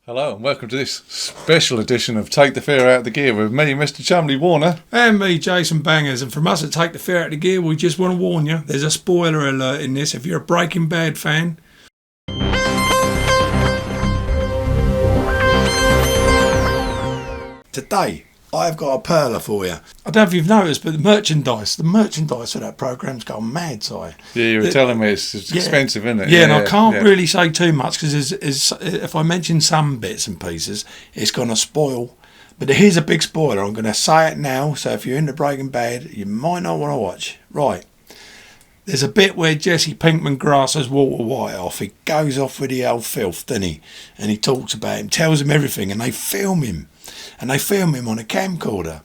Hello and welcome to this special edition of Take the Fear Out of the Gear with me, Mr. Chumley Warner. And me, Jason Bangers. And from us at Take the Fear Out of the Gear, we just want to warn you, there's a spoiler alert in this if you're a Breaking Bad fan. Today, I've got a perler for you. I don't know if you've noticed, but the merchandise for that programme's gone mad, Si. Yeah, you were telling me it's expensive, isn't it? Yeah, and I can't really say too much because if I mention some bits and pieces, it's going to spoil. But here's a big spoiler. I'm going to say it now, so if you're into Breaking Bad, you might not want to watch. Right. There's a bit where Jesse Pinkman grasses Walter White off. He goes off with the old filth, doesn't he? And he talks about him, tells him everything, and they film him. And they film him on a camcorder.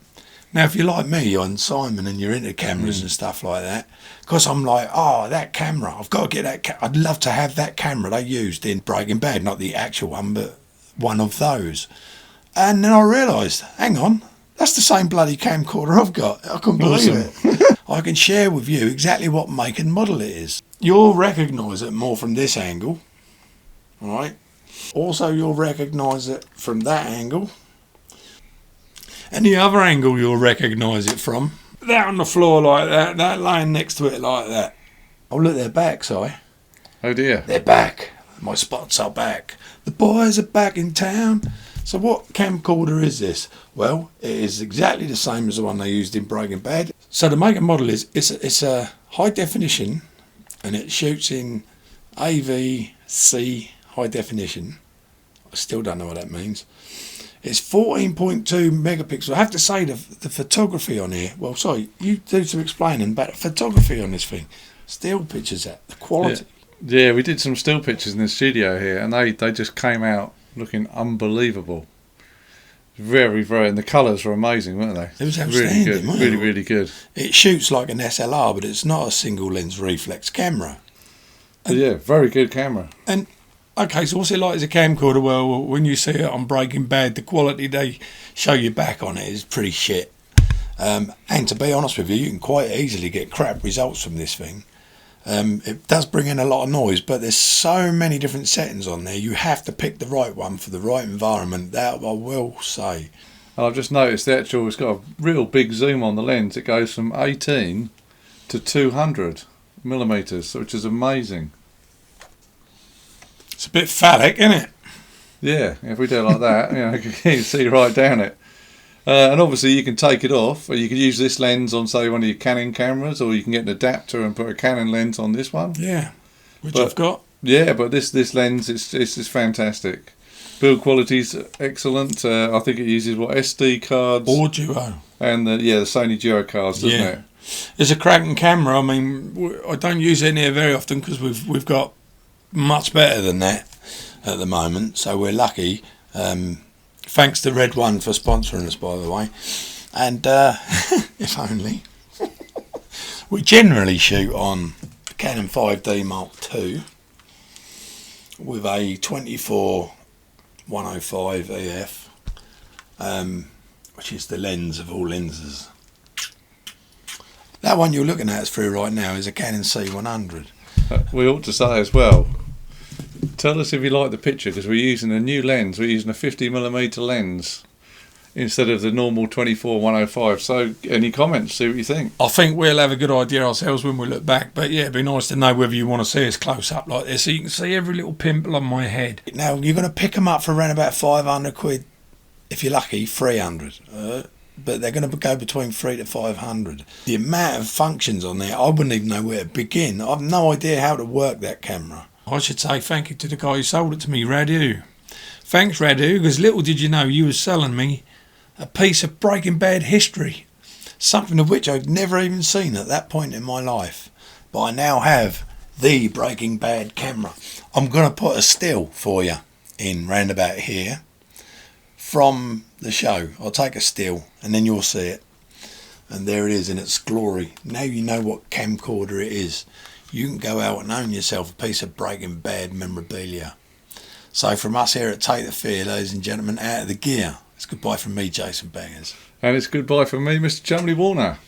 Now, if you're like me on Simon and you're into cameras and stuff like that, because I'm like, oh, that camera, I've got to get that. I'd love to have that camera they used in Breaking Bad, not the actual one, but one of those. And then I realised, hang on, that's the same bloody camcorder I've got. I couldn't believe it. I can share with you exactly what make and model it is. You'll recognise it more from this angle, all right? Also, you'll recognise it from that angle. And the other angle you'll recognise it from, that on the floor like that, that laying next to it like that. Oh look, they're back, Si. Oh dear. They're back. My spots are back. The boys are back in town. So what camcorder is this? Well, it is exactly the same as the one they used in Breaking Bad. So the make and model is, it's a high definition and it shoots in AVC high definition. I still don't know what that means. It's 14.2 megapixels. I have to say the photography on here. Well, sorry, you do some explaining about the photography on this thing. Still pictures that, the quality. Yeah, we did some still pictures in the studio here, and they just came out looking unbelievable. Very, very, and the colours were amazing, weren't they? It was outstanding, really good, really, really good. It shoots like an SLR, but it's not a single lens reflex camera. And, yeah, very good camera. And okay, so what's it like as a camcorder? Well, when you see it on Breaking Bad, the quality they show you back on it is pretty shit. And to be honest with you, you can quite easily get crap results from this thing. It does bring in a lot of noise, but there's so many different settings on there. You have to pick the right one for the right environment. That I will say. And I've just noticed the actual, it's got a real big zoom on the lens. It goes from 18 to 200 millimeters, which is amazing. It's a bit phallic, isn't it? Yeah, if we do it like that, you can see right down it. And obviously you can take it off, or you can use this lens on, say, one of your Canon cameras, or you can get an adapter and put a Canon lens on this one. Yeah, which I've got. Yeah, but this lens is fantastic. Build quality's excellent. I think it uses SD cards or Duo, and the Sony Duo cards, doesn't it? It's a cracking camera. I mean, I don't use it in here very often because we've got much better than that at the moment, so we're lucky. Thanks to Red One for sponsoring us, by the way. And if only. We generally shoot on Canon 5D Mark II with a 24-105 EF, which is the lens of all lenses. That one you're looking at through right now is a Canon C100. We ought to say as well, tell us if you like the picture, because we're using a new lens. We're using a 50mm lens instead of the normal 24-105. So any comments, see what you think. I think we'll have a good idea ourselves when we look back, but yeah, it'd be nice to know whether you want to see us close up like this so you can see every little pimple on my head. Now you're going to pick them up for around about 500 quid, if you're lucky 300, but they're going to go between 300 to 500. The amount of functions on there, I wouldn't even know where to begin. I've no idea how to work that camera. I should say thank you to the guy who sold it to me, Radu. Thanks, Radu, because little did you know you were selling me a piece of Breaking Bad history, something of which I'd never even seen at that point in my life. But I now have the Breaking Bad camera. I'm going to put a still for you in round about here from the show. I'll take a still and then you'll see it. And there it is in its glory. Now you know what camcorder it is. You can go out and own yourself a piece of Breaking Bad memorabilia. So from us here at Take the Fear, ladies and gentlemen, out of the gear, it's goodbye from me, Jason Bangers. And it's goodbye from me, Mr. Chumley Warner.